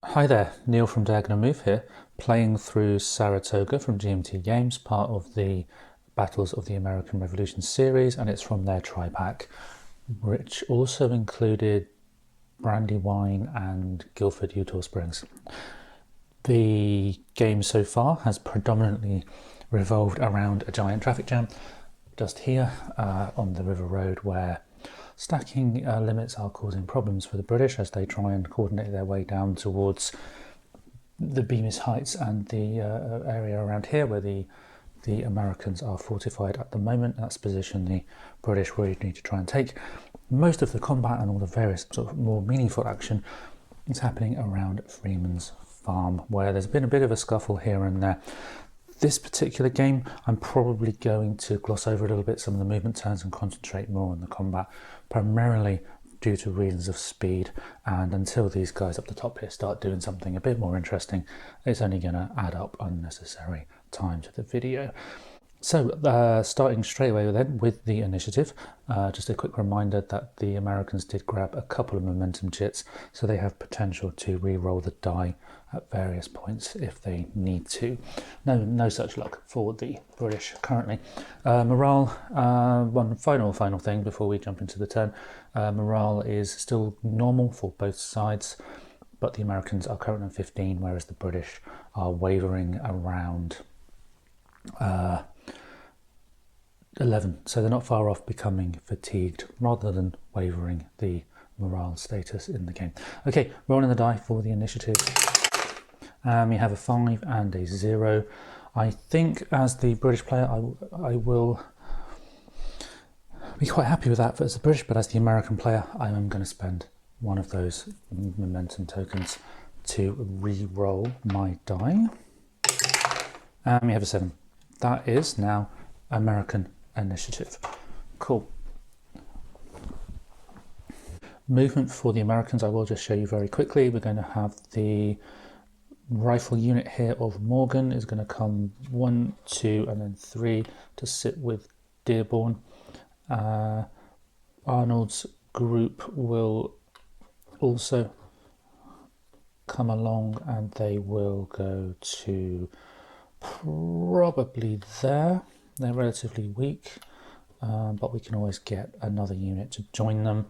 Hi there, Neil from Diagonal Move here, playing through Saratoga from GMT Games, part of the Battles of the American Revolution series, and it's from their tri-pack, which also included Brandywine and Guilford, Utah Springs. The game so far has predominantly revolved around a giant traffic jam just here on the River Road, where stacking limits are causing problems for the British as they try and coordinate their way down towards the Bemis Heights and the area around here where the Americans are fortified at the moment. That's the position the British really need to try and take. Most of the combat and all the various sort of more meaningful action is happening around Freeman's Farm, where there's been a bit of a scuffle here and there. This particular game, I'm probably going to gloss over a little bit some of the movement turns and concentrate more on the combat, primarily due to reasons of speed, and until these guys up the top here start doing something a bit more interesting, it's only going to add up unnecessary time to the video. So starting straight away then with the initiative, just a quick reminder that the Americans did grab a couple of momentum chits, so they have potential to re-roll the die at various points if they need to. No such luck for the British currently. Morale, one final thing before we jump into the turn. Morale is still normal for both sides, but the Americans are currently on 15, whereas the British are wavering around 11, so they're not far off becoming fatigued rather than wavering the morale status in the game. Okay, rolling the die for the initiative. We have a 5 and a 0. I think as the British player I will be quite happy with that as the British, but as the American player I am going to spend one of those momentum tokens to re-roll my die. And we have a 7. That is now American initiative. Cool. Movement for the Americans, I will just show you very quickly. We're going to have the rifle unit here of Morgan is going to come 1, 2, and then 3 to sit with Dearborn. Arnold's group will also come along and they will go to probably there. They're relatively weak, but we can always get another unit to join them.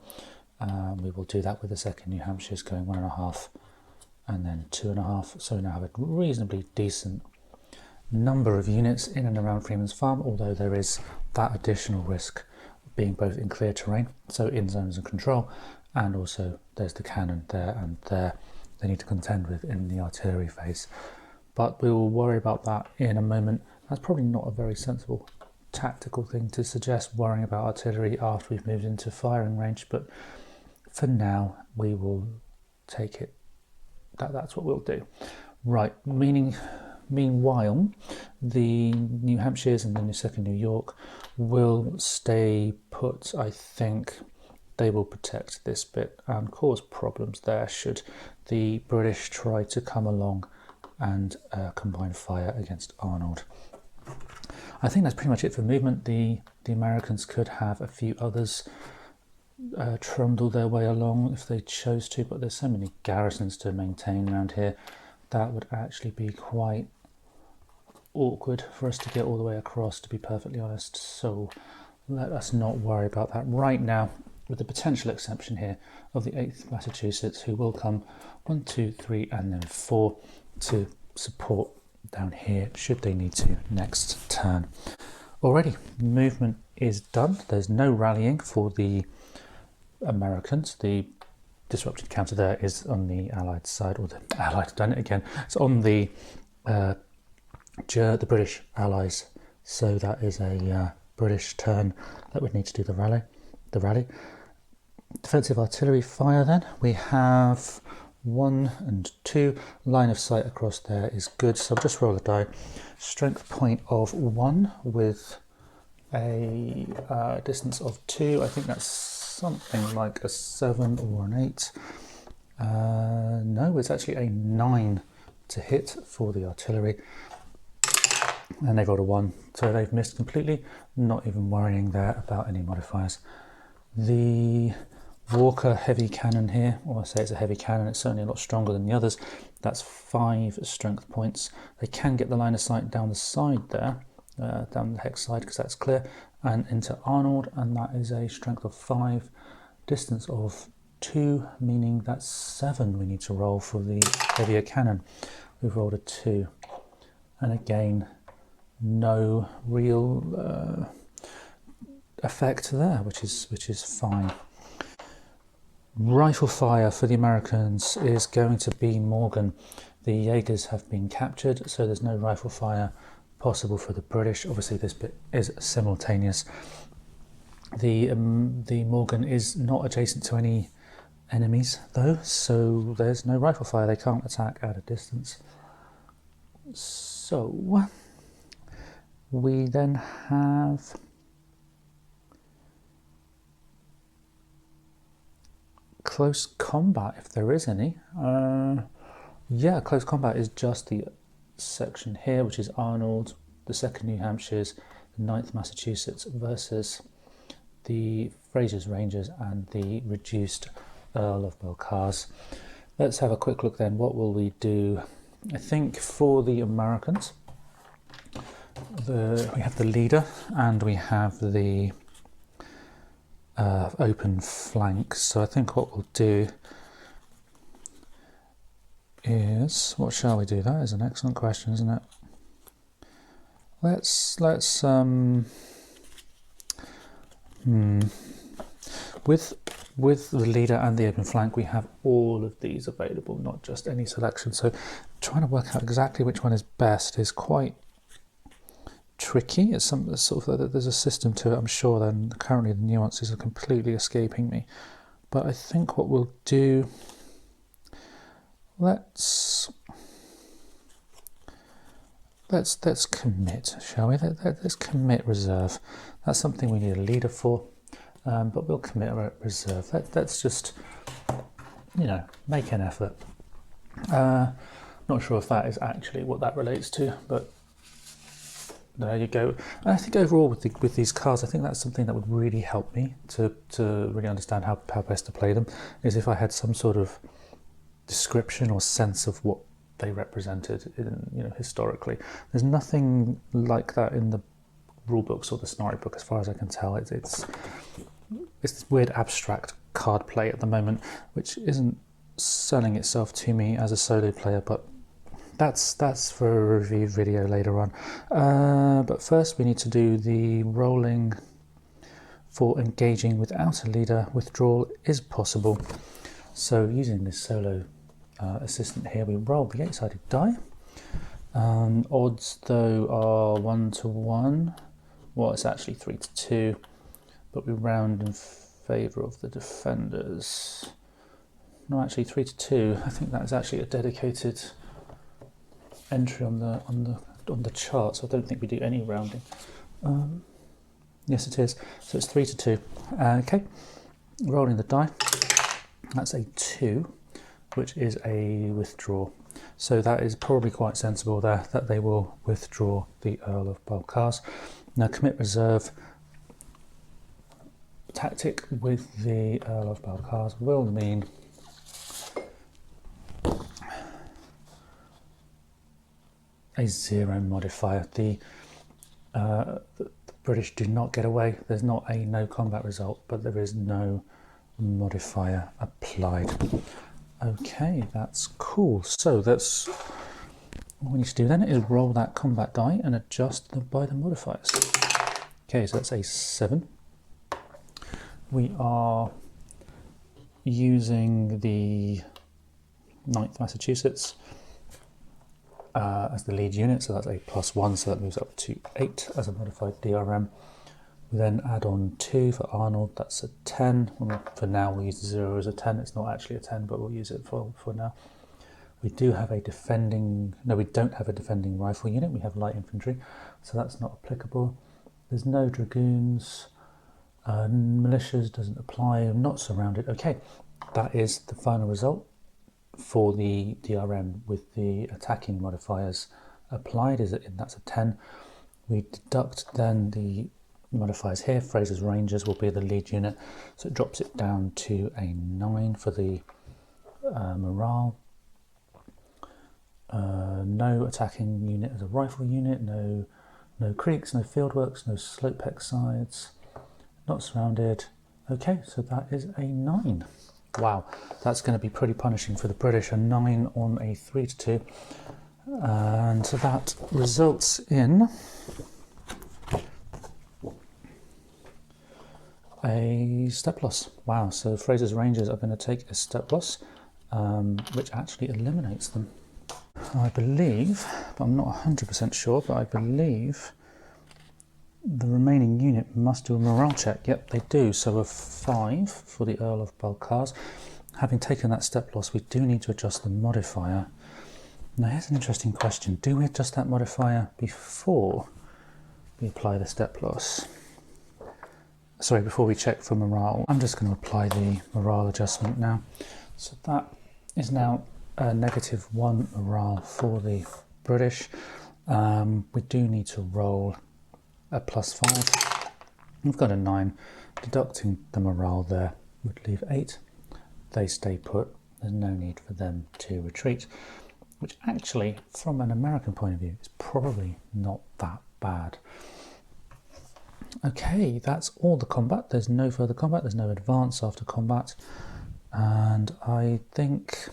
We will do that with the 2nd New Hampshire's going 1.5 and then 2.5. So we now have a reasonably decent number of units in and around Freeman's Farm, although there is that additional risk of being both in clear terrain, so in zones of control, and also there's the cannon there and there they need to contend with in the artillery phase. But we will worry about that in a moment. That's probably not a very sensible tactical thing to suggest, worrying about artillery after we've moved into firing range, but for now we will take it that's what we'll do. Right, meanwhile, the New Hampshires and the 2nd New York will stay put. I think they will protect this bit and cause problems there should the British try to come along and combine fire against Arnold. I think that's pretty much it for movement. The Americans could have a few others trundle their way along if they chose to, but there's so many garrisons to maintain around here that would actually be quite awkward for us to get all the way across, to be perfectly honest. So let us not worry about that right now, with the potential exception here of the 8th Massachusetts, who will come 1, 2, 3 and then 4 to support down here should they need to next turn. Already, movement is done. There's no rallying for the Americans. The disrupted counter there is on the Allied side, or the Allied, done it again. It's on the British Allies, so that is a British turn that would need to do the rally. Defensive artillery fire then. We have 1 and 2. Line of sight across there is good, so I'll just roll the die. Strength point of 1 with a distance of 2. I think that's something like a 7 or an 8. No, it's actually a 9 to hit for the artillery. And they rolled a 1, so they've missed completely, not even worrying there about any modifiers. The Walker heavy cannon here, or I say it's a heavy cannon, it's certainly a lot stronger than the others. That's 5 strength points. They can get the line of sight down the side there, down the hex side, because that's clear, and into Arnold, and that is a strength of 5, distance of 2, meaning that's 7 we need to roll for the heavier cannon. We've rolled a 2, and again, no real effect there, which is fine. Rifle fire for the Americans is going to be Morgan. The Jaegers have been captured, so there's no rifle fire possible for the British. Obviously this bit is simultaneous. The Morgan is not adjacent to any enemies though, so there's no rifle fire. They can't attack at a distance. So we then have close combat, if there is any. Yeah, close combat is just the section here, which is Arnold, the 2nd New Hampshires, the 9th Massachusetts versus the Fraser's Rangers and the reduced Earl of Belcars. Let's have a quick look then. What will we do? I think for the Americans, we have the leader and we have the open flank. So I think what we'll do is, what shall we do? That is an excellent question, isn't it? Let's with the leader and the open flank, we have all of these available, not just any selection. So trying to work out exactly which one is best is quite tricky. It's some sort of, there's a system to it, I'm sure, then currently the nuances are completely escaping me. But I think what we'll do, let's commit, shall we? Let's commit reserve. That's something we need a leader for, but we'll commit reserve. Let's just, make an effort. Not sure if that is actually what that relates to, but there you go. And I think overall with these cards, I think that's something that would really help me to really understand how best to play them, is if I had some sort of description or sense of what they represented historically. There's nothing like that in the rule books or the scenario book as far as I can tell. It's this weird abstract card play at the moment, which isn't selling itself to me as a solo player, but that's for a review video later on. But first we need to do the rolling for engaging without a leader. Withdrawal is possible. So using this solo assistant here, we roll the 8-sided die. Odds though are 1 to 1. Well, it's actually 3 to 2, but we round in favour of the defenders. No, actually 3 to 2. I think that is actually a dedicated entry on the chart, so I don't think we do any rounding. Yes, it is. So it's 3 to 2. Okay, rolling the die. That's a 2, which is a withdraw. So that is probably quite sensible there, that they will withdraw the Earl of Belcars. Now commit reserve tactic with the Earl of Belcars will mean a 0 modifier. The British do not get away. There's not a no combat result, but there is no modifier applied. Okay, that's cool. So that's what we need to do then, is roll that combat die and adjust them by the modifiers. Okay, so that's a 7. We are using the 9th Massachusetts as the lead unit, so that's a +1, so that moves up to 8 as a modified DRM. We then add on 2 for Arnold, that's a 10. Well, for now we'll use 0 as a 10, it's not actually a 10, but we'll use it for now. We do have a defending, no, we don't have a defending rifle unit, we have light infantry, so that's not applicable. There's no dragoons, militias doesn't apply, I'm not surrounded. Okay, that is the final result for the DRM with the attacking modifiers applied, that's a 10. We deduct then the modifiers here. Fraser's Rangers will be the lead unit, so it drops it down to a 9 for the morale. No attacking unit as a rifle unit, no creeks, no fieldworks, no slopehex sides, not surrounded. Okay, so that is a 9. Wow, that's going to be pretty punishing for the British, a 9 on a 3-2. And so that results in a step loss. Wow, so Fraser's Rangers are going to take a step loss, which actually eliminates them. I believe, but I'm not 100% sure, but I believe the remaining unit must do a morale check. Yep, they do. So a 5 for the Earl of Balcarres. Having taken that step loss, we do need to adjust the modifier. Now here's an interesting question. Do we adjust that modifier before we apply the step loss? Sorry, before we check for morale. I'm just going to apply the morale adjustment now. So that is now a -1 morale for the British. We do need to roll a +5. We've got a 9. Deducting the morale there would leave 8. They stay put. There's no need for them to retreat, which actually, from an American point of view, is probably not that bad. Okay, that's all the combat. There's no further combat. There's no advance after combat. And I think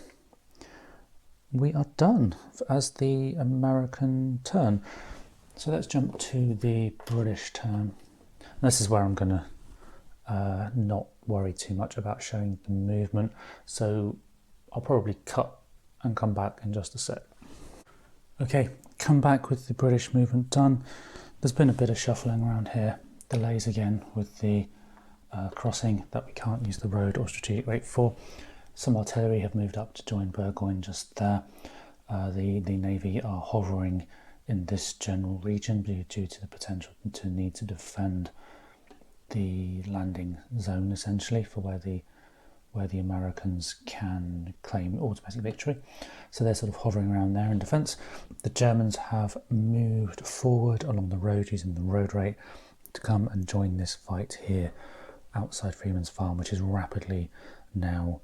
we are done as the American turn. So let's jump to the British turn. This is where I'm going to not worry too much about showing the movement. So I'll probably cut and come back in just a sec. Okay, come back with the British movement done. There's been a bit of shuffling around here. Delays again with the crossing that we can't use the road or strategic rate for. Some artillery have moved up to join Burgoyne just there. The Navy are hovering in this general region due to the potential to need to defend the landing zone, essentially, for where the Americans can claim automatic victory. So they're sort of hovering around there in defence. The Germans have moved forward along the road using the road rate to come and join this fight here outside Freeman's Farm, which is rapidly now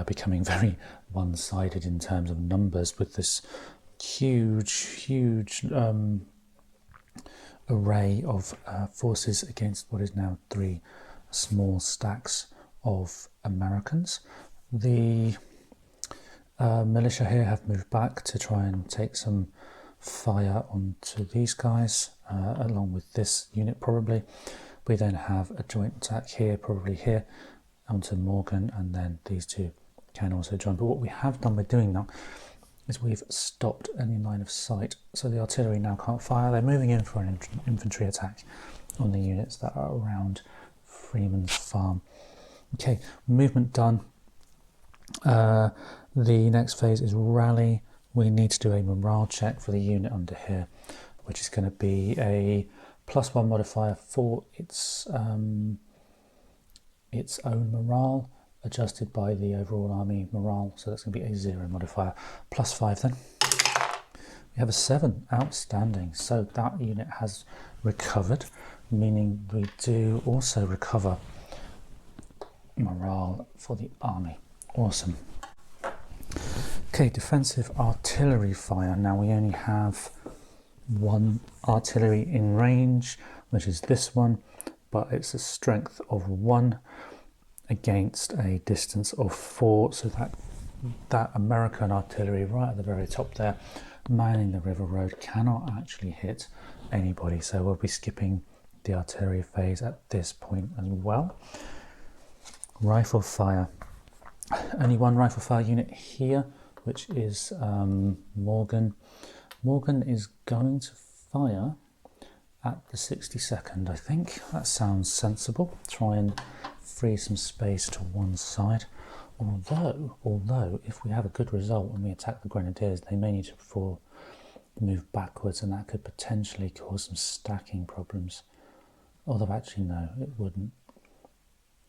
becoming very one-sided in terms of numbers, with this huge array of forces against what is now 3 small stacks of Americans. The militia here have moved back to try and take some fire onto these guys, along with this unit probably. We then have a joint attack here, probably here, onto Morgan, and then these two can also join. But what we have done by doing that is we've stopped any line of sight, so the artillery now can't fire. They're moving in for an infantry attack on the units that are around Freeman's Farm. Okay, movement done. The next phase is rally. We need to do a morale check for the unit under here, which is going to be a +1 modifier for its own morale, adjusted by the overall army morale, so that's going to be a 0 modifier. +5 then. We have a 7, outstanding. So that unit has recovered, meaning we do also recover morale for the army. Awesome. Okay, defensive artillery fire. Now we only have 1 artillery in range, which is this one, but it's a strength of 1 against a distance of 4, so that American artillery right at the very top there, manning the river road, cannot actually hit anybody, so we'll be skipping the artillery phase at this point as well. Rifle fire. Only 1 rifle fire unit here, which is Morgan. Morgan is going to fire at the 62nd, I think. That sounds sensible. Try and free some space to one side. Although if we have a good result when we attack the Grenadiers, they may need to move backwards, and that could potentially cause some stacking problems. Although actually no, it wouldn't.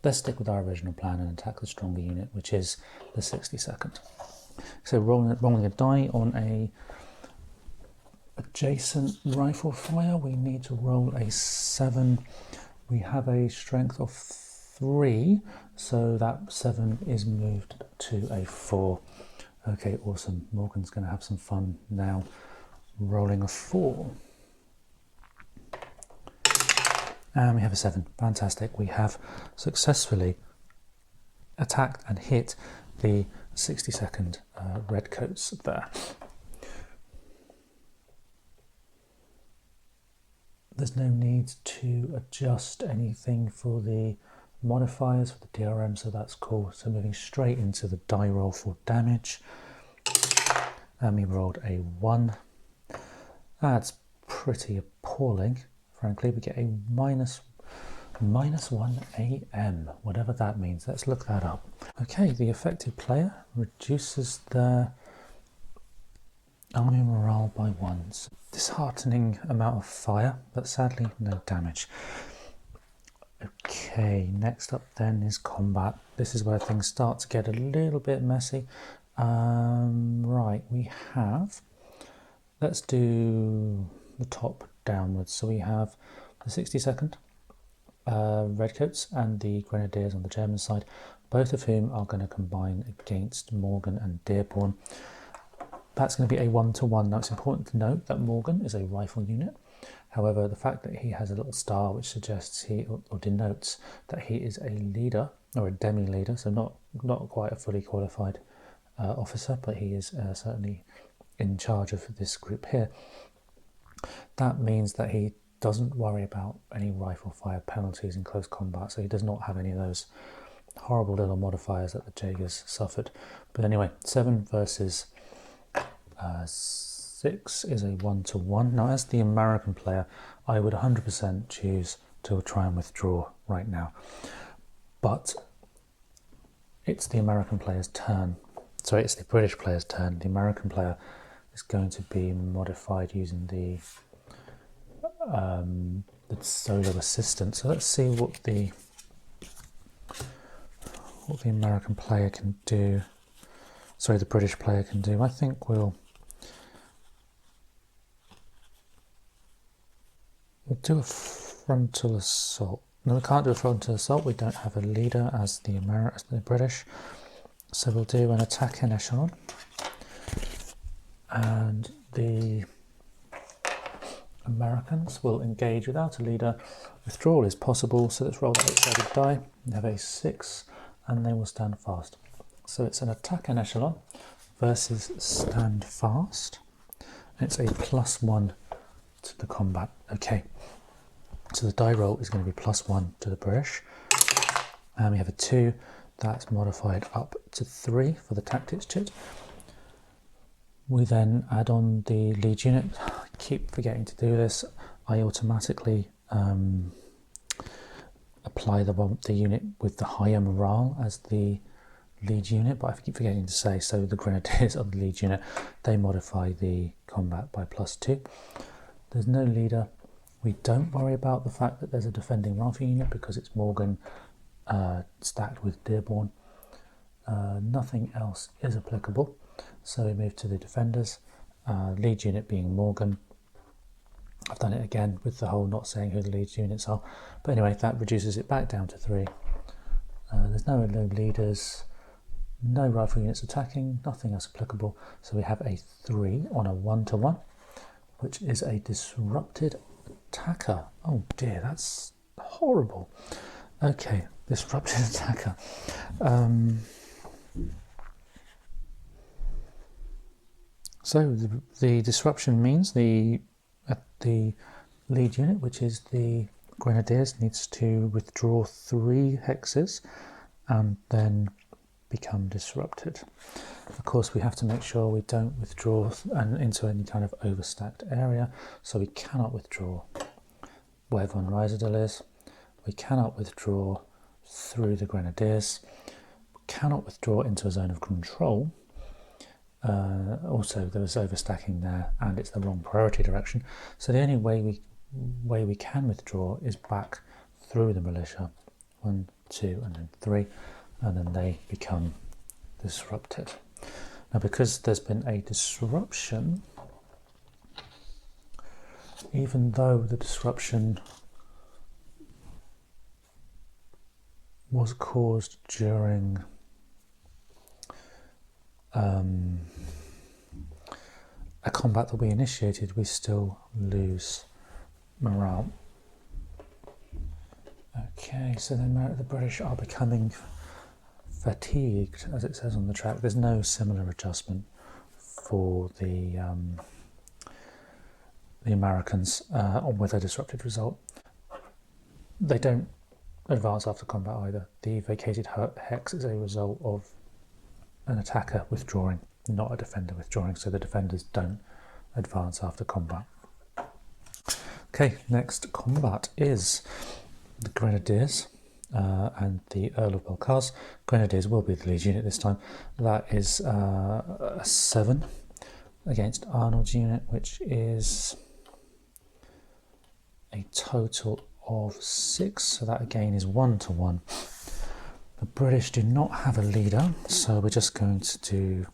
Let's stick with our original plan and attack the stronger unit, which is the 62nd. So rolling a die on a adjacent rifle fire, we need to roll a 7. We have a strength of 3, so that 7 is moved to a 4. Okay, awesome. Morgan's going to have some fun now, rolling a 4. And we have a 7. Fantastic. We have successfully attacked and hit the 60-second redcoats there. There's no need to adjust anything for the modifiers for the DRM, so that's cool. So moving straight into the die roll for damage. And we rolled a 1. That's pretty appalling, frankly. We get a minus 1 AM, whatever that means. Let's look that up. Okay, the affected player reduces their army morale by 1. Disheartening amount of fire, but sadly no damage. Okay, next up then is combat. This is where things start to get a little bit messy. Right, we have, let's do the top downwards. So we have the 60-second redcoats and the grenadiers on the German side, both of whom are going to combine against Morgan and Dearborn. That's going to be a 1-to-1. Now it's important to note that Morgan is a rifle unit. However, the fact that he has a little star which suggests or denotes that he is a leader or a demi-leader, so not quite a fully qualified officer, but he is certainly in charge of this group here. That means that he doesn't worry about any rifle fire penalties in close combat, so he does not have any of those horrible little modifiers that the Jaegers suffered. But anyway, 7 versus 6 is a 1-to-1. Now, as the American player, I would 100% choose to try and withdraw right now. But it's the American player's turn. Sorry, it's the British player's turn. The American player is going to be modified using the solo assistant. So let's see what the American player can do. Sorry, the British player can do. I think we'll do a frontal assault. No, we can't do a frontal assault. We don't have a leader as the British. So we'll do an attack in echelon. And the Americans will engage without a leader. Withdrawal is possible, so let's roll that 8-sided die. We have a 6, and they will stand fast. So it's an attack in echelon versus stand fast. It's a +1 to the combat. Okay, so the die roll is going to be +1 to the British. And we have a 2, that's modified up to 3 for the tactics chit. We then add on the lead unit. I keep forgetting to do this. I automatically apply the unit with the higher morale as the lead unit, but I keep forgetting to say, so the grenadiers of the lead unit, they modify the combat by +2. There's no leader. We don't worry about the fact that there's a defending rifle unit because it's Morgan stacked with Dearborn. Nothing else is applicable. So we move to the defenders, lead unit being Morgan. I've done it again with the whole not saying who the lead units are. But anyway, that reduces it back down to 3. There's no leaders, no rifle units attacking, nothing else applicable. So we have a 3 on a 1-to-1, which is a disrupted attacker. Oh dear, that's horrible. Okay, disrupted attacker. So the disruption means the lead unit, which is the Grenadiers, needs to withdraw 3 hexes and then become disrupted. Of course, we have to make sure we don't withdraw into any kind of overstacked area, so we cannot withdraw where Von Ryserdal is. We cannot withdraw through the Grenadiers. We cannot withdraw into a zone of control. Also, there was overstacking there, and it's the wrong priority direction. So the only way we can withdraw is back through the militia. 1, 2, and then 3, and then they become disrupted. Now, because there's been a disruption, even though the disruption was caused during a combat that we initiated, we still lose morale. Okay, so then the British are becoming fatigued, as it says on the track. There's no similar adjustment for the Americans with a disrupted result. They don't advance after combat either. The vacated hex is a result of an attacker withdrawing, not a defender withdrawing, so the defenders don't advance after combat. Okay, next combat is the Grenadiers and the Earl of Balcarres. Grenadiers will be the lead unit this time. That is a 7 against Arnold's unit, which is a total of 6, so that again is 1-1. The British do not have a leader, so we're just going to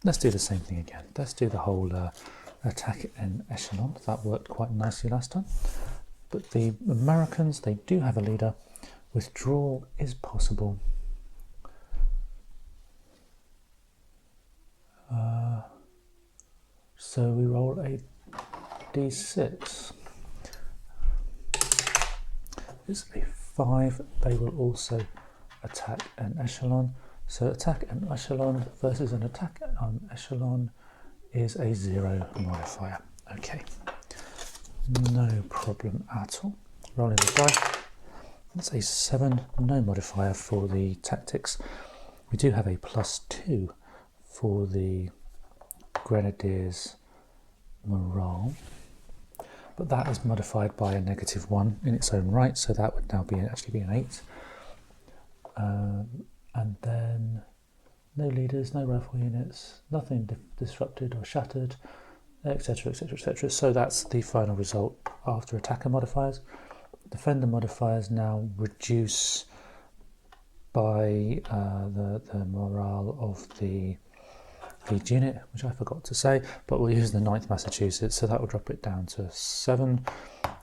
let's do the same thing again. Let's do the whole attack in echelon. That worked quite nicely last time. But the Americans, they do have a leader. Withdrawal is possible. So we roll a d6. It's a 5. They will also attack an echelon. So attack an echelon versus an attack on echelon is a 0 modifier. Okay, no problem at all. Rolling the die. That's a 7, no modifier for the tactics. We do have a +2 for the Grenadiers morale, but that is modified by a -1 in its own right, so that would now be actually be an 8. And then no leaders, no rifle units, nothing disrupted or shattered, etc, etc, etc. So that's the final result after attacker modifiers. Defender modifiers now reduce by the morale of the lead unit, which I forgot to say, but we'll use the 9th Massachusetts, so that will drop it down to 7.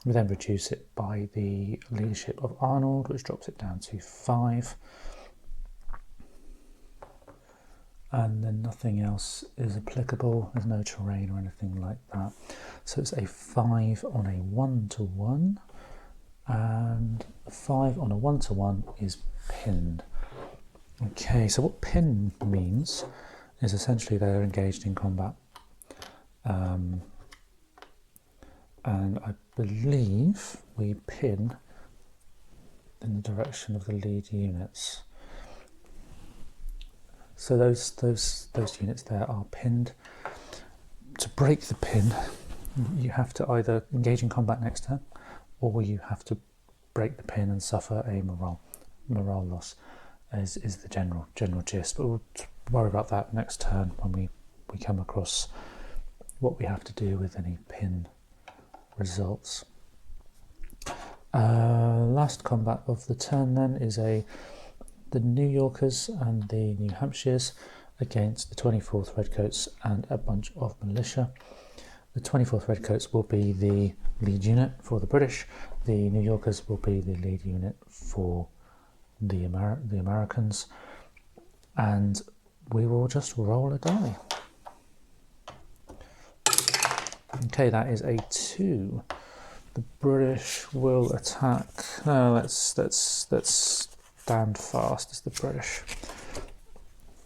We then reduce it by the leadership of Arnold, which drops it down to 5. And then nothing else is applicable. There's no terrain or anything like that. So it's a 5 on a 1-1, and a 5 on a 1-1 is pinned. Okay, so what pin means is essentially they're engaged in combat. And I believe we pin in the direction of the lead units. So those units there are pinned. To break the pin, you have to either engage in combat next turn, or you have to break the pin and suffer a morale loss, is the general gist. But we'll worry about that next turn when we come across what we have to do with any pin results. Last combat of the turn then is the New Yorkers and the New Hampshires against the 24th Redcoats and a bunch of militia. The 24th Redcoats will be the lead unit for the British. The New Yorkers will be the lead unit for the Americans. And we will just roll a die. Okay, that is a 2. The British will attack. No, let's stand fast as the British.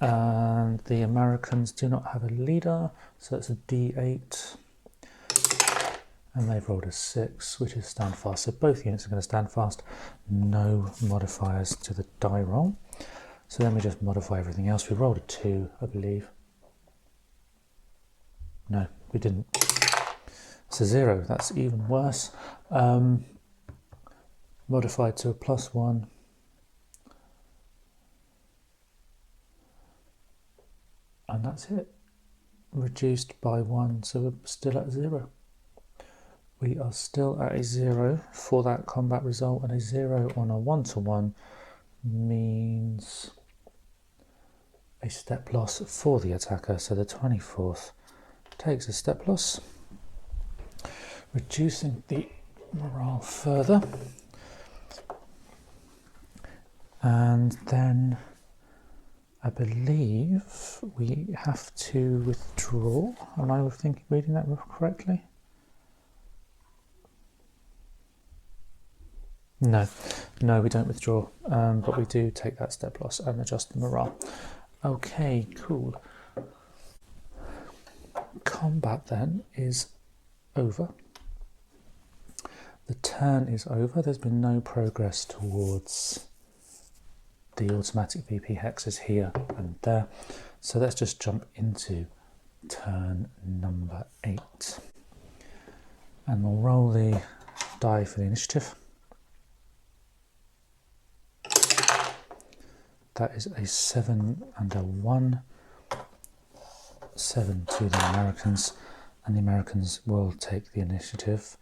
And the Americans do not have a leader, so it's a d8. And they've rolled a 6, which is stand fast. So both units are going to stand fast. No modifiers to the die roll. So then we just modify everything else. We rolled a 2, I believe. No, we didn't. It's a 0. That's even worse. Modified to a +1. And that's it. Reduced by 1, so we're still at 0. We are still at a 0 for that combat result, and a 0 on a 1-1 means a step loss for the attacker. So the 24th takes a step loss. reducing the morale further. And then I believe we have to withdraw. Am I reading that correctly? No, we don't withdraw, but we do take that step loss and adjust the morale. Okay, cool. Combat then is over. The turn is over. There's been no progress towards the automatic VP hexes here and there. So let's just jump into turn number 8. And we'll roll the die for the initiative. That is a 7 and a 1. 7 to the Americans, and the Americans will take the initiative.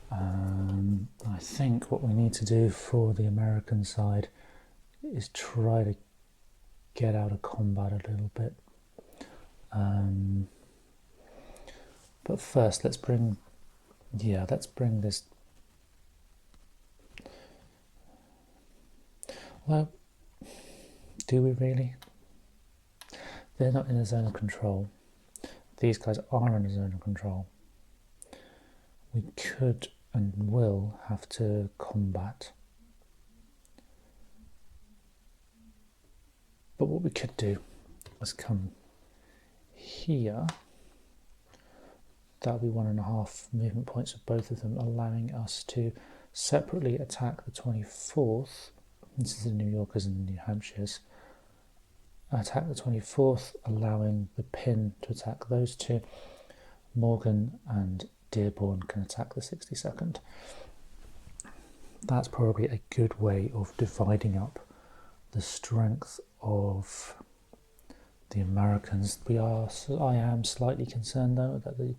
I think what we need to do for the American side is try to get out of combat a little bit. But first, let's bring this. Well, do we really? They're not in a zone of control. These guys are in a zone of control. We could and will have to combat. But what we could do is come here. That'll be 1.5 movement points of both of them, allowing us to separately attack the 24th. This is the New Yorkers and the New Hampshires. Attack the 24th, allowing the pin to attack those two. Morgan and Dearborn can attack the 62nd. That's probably a good way of dividing up the strength of the Americans. I am slightly concerned though that the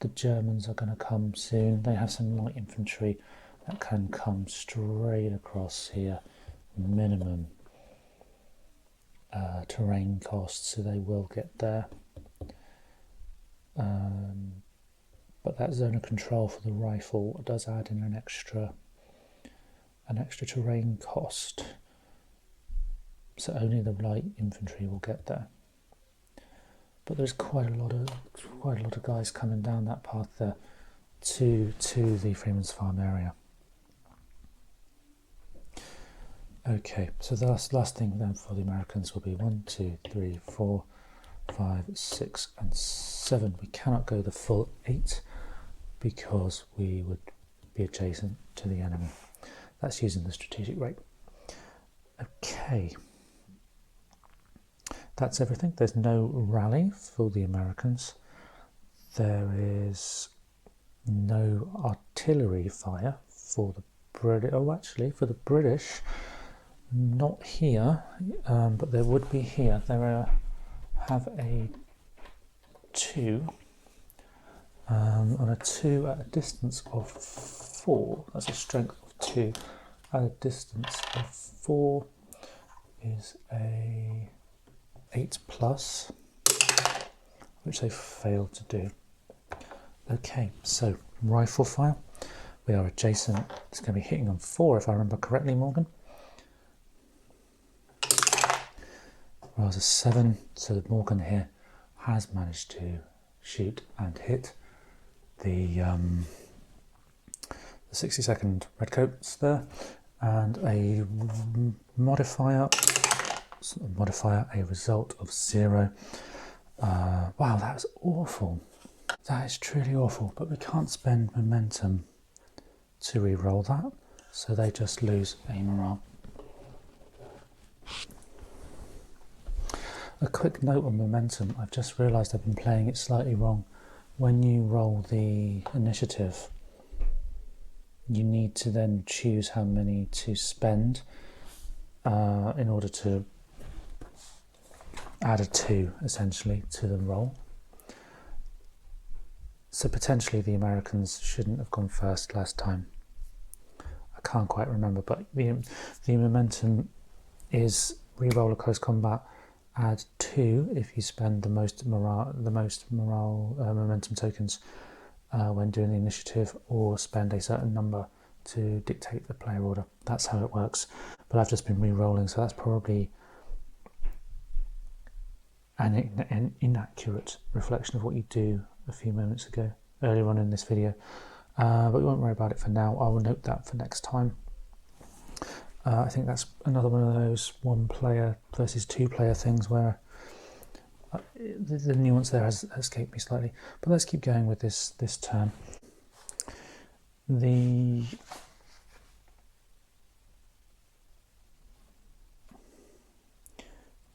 Germans are going to come soon. They have some light infantry that can come straight across here, minimum terrain costs, so they will get there. But that zone of control for the rifle does add in an extra terrain cost, so only the light infantry will get there. But there's quite a lot of guys coming down that path there to the Freeman's Farm area. Okay, so the last thing then for the Americans will be 1, 2, 3, 4, 5, 6, and 7. We cannot go the full 8 because we would be adjacent to the enemy. That's using the strategic rate. Okay, that's everything. There's no rally for the Americans. There is no artillery fire for the British. Oh, actually, for the British, not here, but there would be here. Have a 2 on a 2 at a distance of 4. That's a strength of 2 at a distance of 4 is a 8+, which they failed to do. Okay, so rifle fire. We are adjacent. It's going to be hitting on 4 if I remember correctly, Morgan. Well, it's a 7, so Morgan here has managed to shoot and hit the 62nd Redcoats there, and a modifier, a result of 0. Wow, that was awful. That is truly awful, but we can't spend momentum to re-roll that, so they just lose a morale. A quick note on momentum, I've just realised I've been playing it slightly wrong. When you roll the initiative, you need to then choose how many to spend in order to add a 2 essentially to the roll. So potentially the Americans shouldn't have gone first last time. I can't quite remember, but the momentum is re-roll a close combat, add 2 if you spend the most morale momentum tokens when doing the initiative, or spend a certain number to dictate the player order. That's how it works. But I've just been re-rolling, so that's probably an inaccurate reflection of what you do a few moments ago, earlier on in this video. But we won't worry about it for now. I will note that for next time. I think that's another one of those one player versus two player things where the nuance there has escaped me slightly. But let's keep going with this turn. The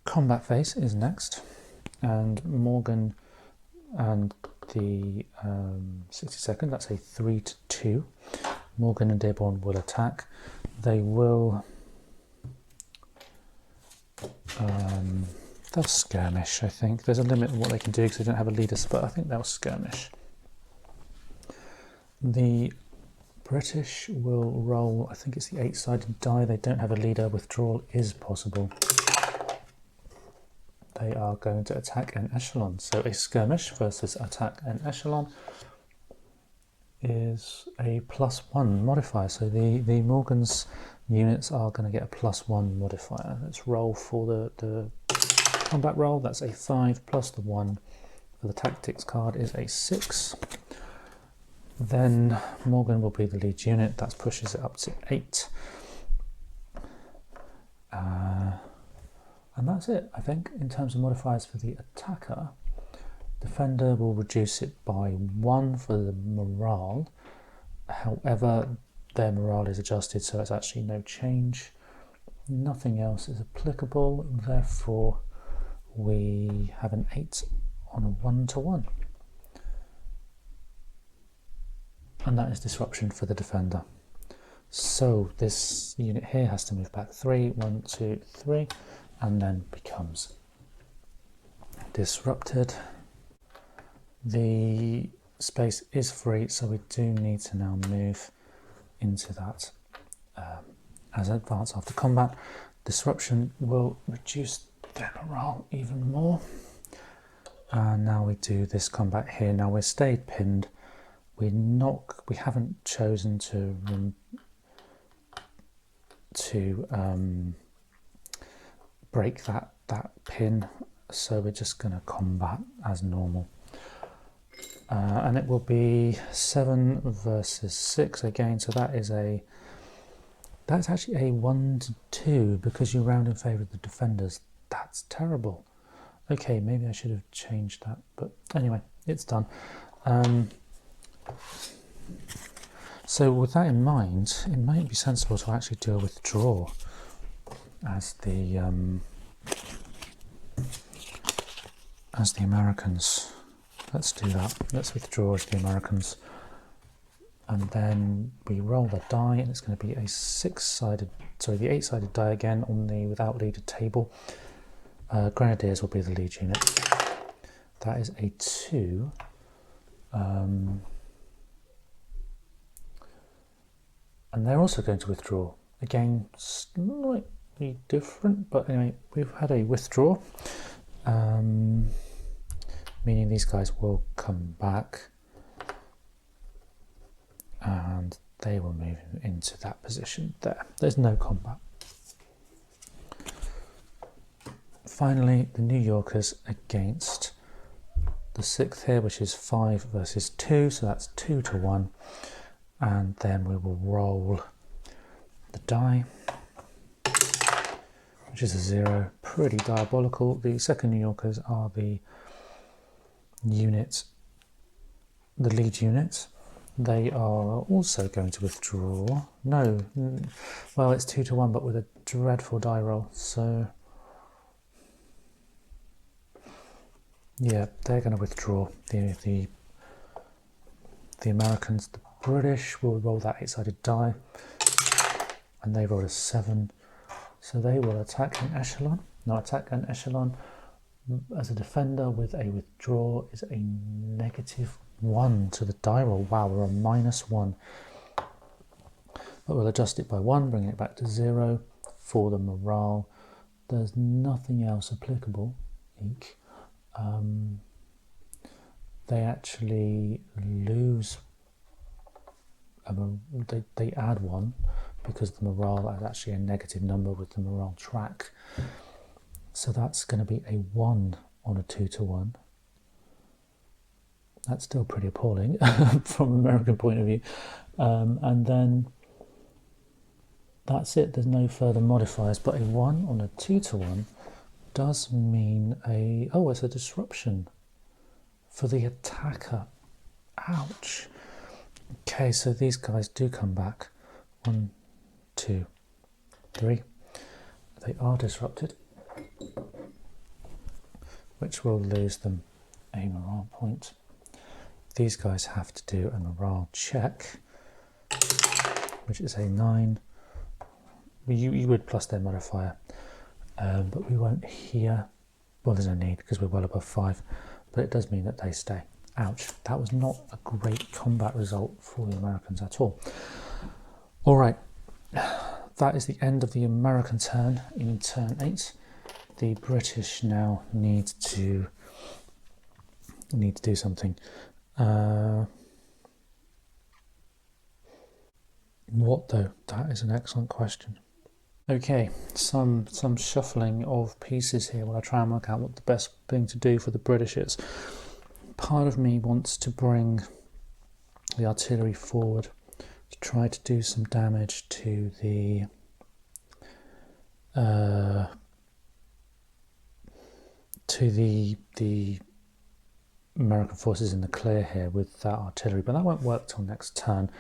combat phase is next, and Morgan and the 62nd, that's a 3-2. Morgan and Dearborn will attack. They will they'll skirmish, I think. There's a limit of what they can do because they don't have a leader, but I think they'll skirmish. The British will roll, I think it's the 8-sided die. They don't have a leader. Withdrawal is possible. They are going to attack an echelon. So a skirmish versus attack an echelon is a +1 modifier. So the Morgan's units are going to get a +1 modifier. Let's roll for the combat roll. That's a 5 plus the 1 for the tactics card is a 6. Then Morgan will be the lead unit. That pushes it up to 8. And that's it, I think, in terms of modifiers for the attacker. Defender will reduce it by 1 for the morale. However, their morale is adjusted, so it's actually no change. Nothing else is applicable, therefore we have an 8 on a 1-to-1. And that is disruption for the defender. So this unit here has to move back 3, 1, 2, 3, and then becomes disrupted. The space is free, so we do need to now move into that as advance after combat. Disruption will reduce their morale even more. And now we do this combat here. Now we're stayed pinned. We haven't chosen to break that pin, so we're just going to combat as normal. And it will be 7 versus 6 again, so that's actually a 1-to-2 because you round in favour of the defenders. That's terrible. Okay, maybe I should have changed that, but anyway, it's done. So with that in mind, it might be sensible to actually do a withdraw as the Americans. Let's do that. Let's withdraw as the Americans. And then we roll the die, and it's going to be a the 8-sided die again on the without leader table. Grenadiers will be the lead unit. That is a 2. And they're also going to withdraw. Again, slightly different, but anyway, we've had a withdraw, meaning these guys will come back and they will move into that position there. There's no combat. Finally, the New Yorkers against the 6th here, which is 5 versus 2, so that's 2-to-1. And then we will roll the die, which is a 0. Pretty diabolical. The 2nd New Yorkers are the lead unit. They are also going to withdraw. No, well, it's 2-to-1, but with a dreadful die roll. So yeah, they're going to withdraw. The Americans, the British will roll that 8-sided die, and they roll a 7, so they will attack an echelon. Now attack an echelon as a defender with a withdraw is a -1 to the die roll. Wow, we're on -1. But we'll adjust it by 1, bringing it back to 0 for the morale. There's nothing else applicable. Eek. they actually lose, they add one because the morale is actually a negative number with the morale track. So that's going to be a 1 on a 2-to-1. That's still pretty appalling from an American point of view. And then that's it, there's no further modifiers, but a 1 on a 2-to-1 does mean it's a disruption for the attacker. Ouch. Okay, so these guys do come back. 1, 2, 3. They are disrupted, which will lose them a morale point. These guys have to do a morale check, which is a 9. You would plus their modifier, but we won't here. Well, there's no need because we're well above 5, but it does mean that they stay. Ouch, that was not a great combat result for the Americans at all. All right, that is the end of the American turn in turn 8. The British now need to do something. What though? That is an excellent question. Okay, some shuffling of pieces here while I try and work out what the best thing to do for the British is. Part of me wants to bring the artillery forward to try to do some damage to the American forces in the clear here with that artillery, but that won't work till next turn.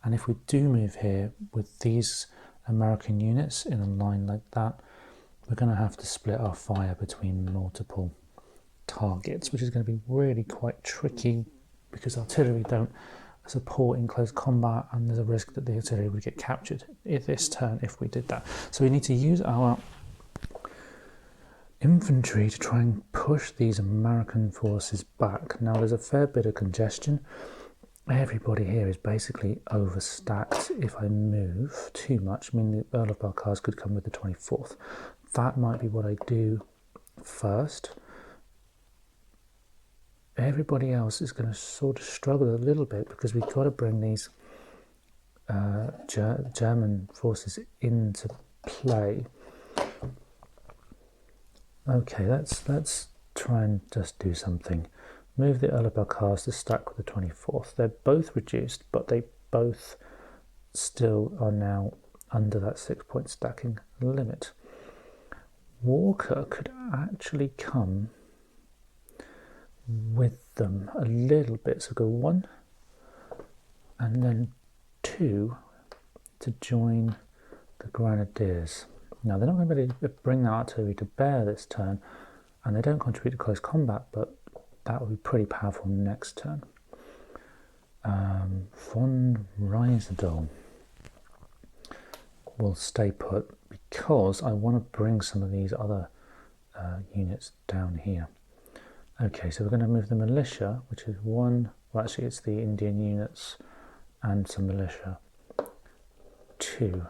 And if we do move here with these American units in a line like that, we're going to have to split our fire between multiple targets, which is going to be really quite tricky because artillery don't support in close combat, and there's a risk that the artillery would get captured this turn if we did that. So we need to use our infantry to try and push these American forces back. Now there's a fair bit of congestion. Everybody here is basically overstacked. If I move too much, I mean the Earl of Balcarres could come with the 24th. That might be what I do first. Everybody else is going to sort of struggle a little bit because we've got to bring these German forces into play. Okay, let's try and just do something. Move the Earl of Balcarres to stack with the 24th. They're both reduced, but they both still are now under that 6-point stacking limit. Walker could actually come with them a little bit, so go 1 and then 2 to join the Grenadiers. Now they're not going to be able to bring that artillery to bear this turn, and they don't contribute to close combat, but that will be pretty powerful next turn. Von Rysdal will stay put because I want to bring some of these other units down here. Okay, so we're going to move the militia, which is 1, well actually it's the Indian units and some militia, 2,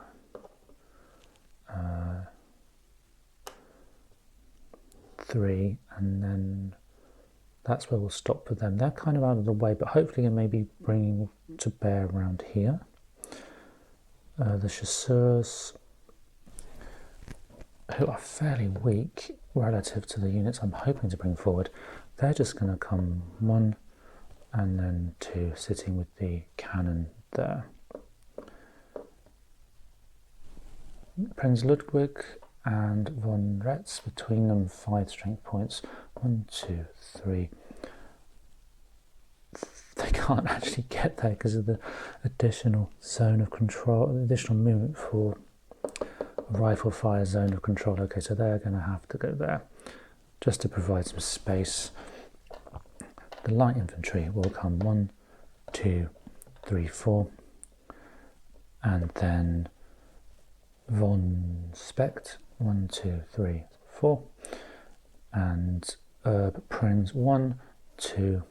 3, and then that's where we'll stop for them. They're kind of out of the way, but hopefully it may be bringing to bear around here. The chasseurs, who are fairly weak relative to the units I'm hoping to bring forward, they're just going to come 1 and then 2, sitting with the cannon there. Prince Ludwig and von Retz, between them 5 strength points. 1, 2, 3. They can't actually get there because of the additional zone of control, additional movement for rifle fire zone of control. Okay, so they're going to have to go there just to provide some space. The light infantry will come 1, 2, 3, 4, and then von Specht 1, 2, 3, 4, and Prinz 1, 2.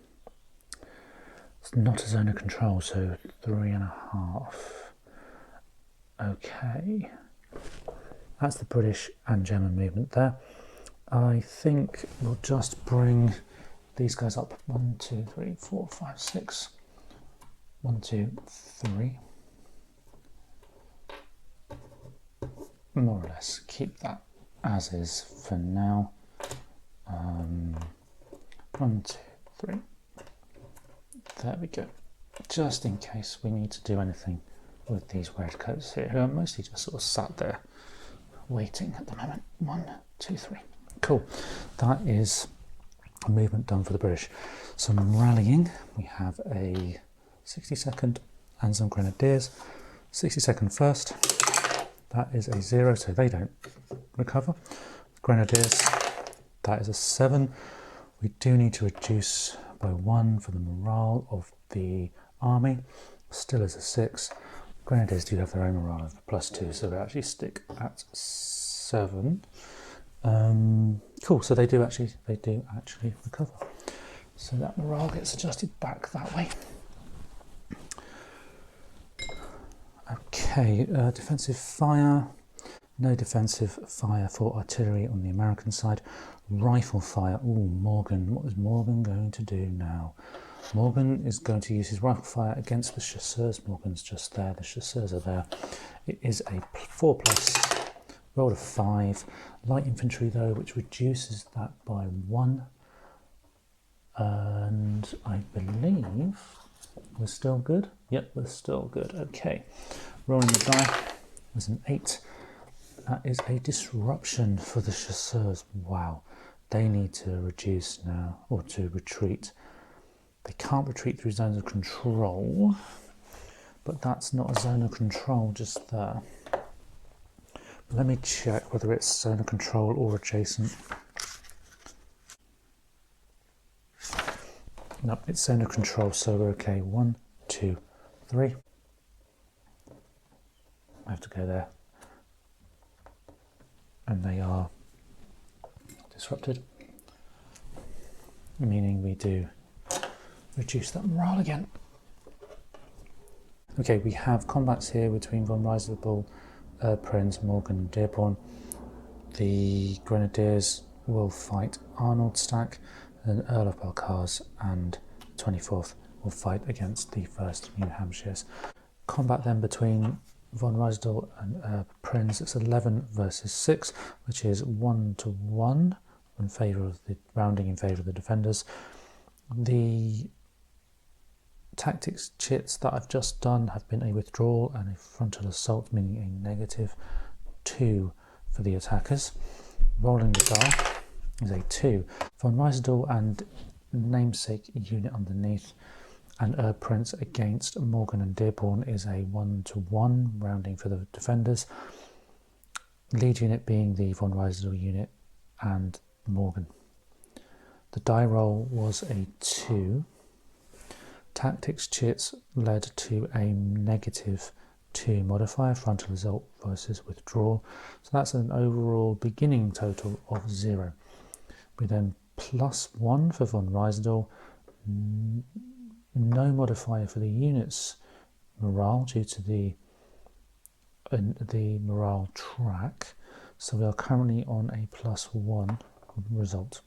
It's not a zone of control, so 3.5. Okay, that's the British and German movement there. I think we'll just bring these guys up. 1, 2, 3, 4, 5, 6. 1, 2, 3. More or less keep that as is for now. 1, 2, 3. There we go. Just in case we need to do anything with these redcoats here, who are mostly just sort of sat there waiting at the moment. 1, 2, 3. Cool. That is a movement done for the British. Some rallying. We have a 60-second and some grenadiers. 60-second first. That is a 0, so they don't recover. Grenadiers, that is a 7. We do need to reduce by 1 for the morale of the army. Still is a 6. Grenadiers do have their own morale of +2, so they actually stick at 7. Cool. So they do actually recover. So that morale gets adjusted back that way. Okay, defensive fire. No defensive fire for artillery on the American side. Rifle fire. Ooh, Morgan. What is Morgan going to do now? Morgan is going to use his rifle fire against the chasseurs. Morgan's just there. The chasseurs are there. It is a 4+. Roll of 5. Light infantry though, which reduces that by 1. And I believe we're still good. Yep, we're still good. Okay. Rolling the die was an 8. That is a disruption for the chasseurs. Wow. They need to reduce now, or to retreat. They can't retreat through zones of control, but that's not a zone of control just there. But let me check whether it's zone of control or adjacent. No, it's zone of control, so we're okay. 1, 2, 3. I have to go there. And they are disrupted, meaning we do reduce that morale again. Okay, we have combats here between von Rysselbull, Prinz, Morgan and Dearborn. The Grenadiers will fight Arnold Stack, and Earl of Balcarres and 24th will fight against the 1st New Hampshires. Combat then between von Rysselbull and Prinz. It's 11 versus 6, which is 1-1 in favour of the rounding in favour of the defenders. The tactics chits that I've just done have been a withdrawal and a frontal assault, meaning a -2 for the attackers. Rolling the die is a 2. Von Rysselbull and namesake unit underneath, and Prince against Morgan and Dearborn is a 1-1 rounding for the defenders. Lead unit being the von Rysselbull unit and Morgan. The die roll was a 2. Tactics chits led to a -2 modifier, frontal assault versus withdrawal. So that's an overall beginning total of 0. We then +1 for von Rysselbull. No modifier for the unit's morale due to the morale track. So we are currently on a +1 result.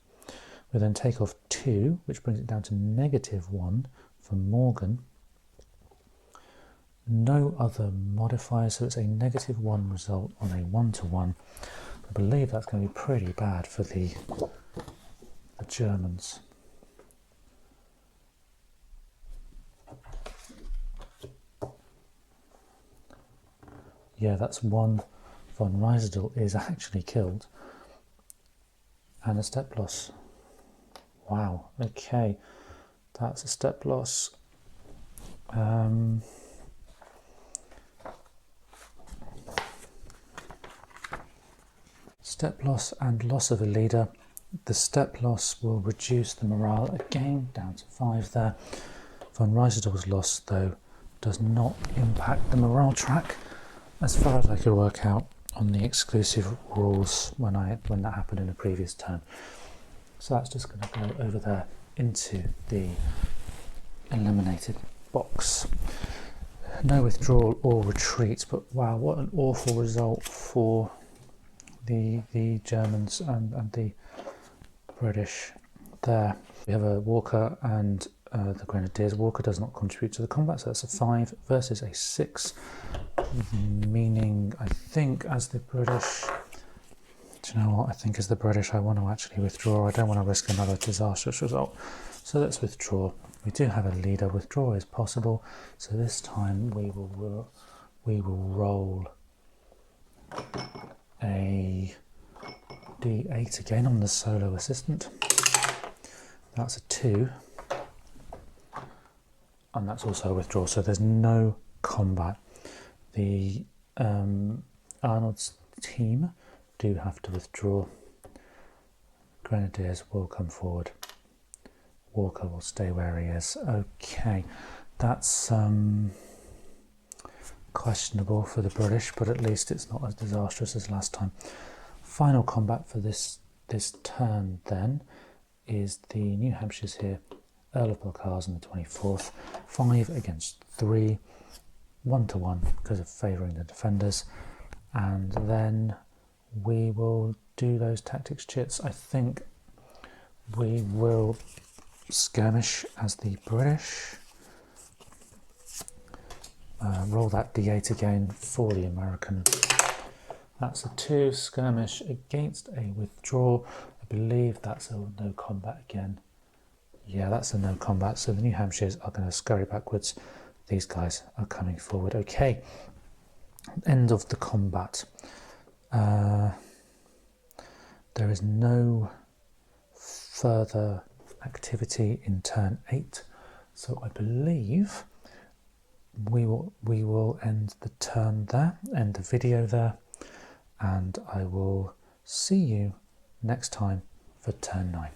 We then take off 2, which brings it down to -1 for Morgan. No other modifier, so it's a -1 result on a 1-1. I believe that's going to be pretty bad for the Germans. Yeah, that's 1 von Rysselbull is actually killed. And a step loss. Wow, okay. That's a step loss. Step loss and loss of a leader. The step loss will reduce the morale again down to 5 there. Von Rysselbull's loss, though, does not impact the morale track, as far as I could work out on the exclusive rules when that happened in a previous turn. So that's just going to go over there into the eliminated box. No withdrawal or retreat, but wow, what an awful result for the Germans and the British. there. We have a Walker and the Grenadiers. Walker does not contribute to the combat, so that's a 5 versus a 6, meaning I think as the British, do you know what, I think as the British I want to actually withdraw. I don't want to risk another disastrous result, so let's withdraw. We do have a leader. Withdraw is possible, so this time we will roll a D8 again on the solo assistant. That's a 2, and that's also a withdrawal, so there's no combat. The Arnold's team do have to withdraw. Grenadiers will come forward. Walker will stay where he is. Okay, that's questionable for the British, but at least it's not as disastrous as last time. Final combat for this turn then is the New Hampshire's here, Earl of Belcars on the 24th, 5 against 3, 1-1 because of favouring the defenders, and then we will do those tactics chits. I think we will skirmish as the British. Roll that D8 again for the American. That's a 2, skirmish against a withdrawal. I believe that's a no combat again. Yeah, that's a no combat. So the New Hampshires are going to scurry backwards. These guys are coming forward. Okay, end of the combat. There is no further activity in turn 8. So I believe we will end the turn there, end the video there, and I will see you next time for turn 9.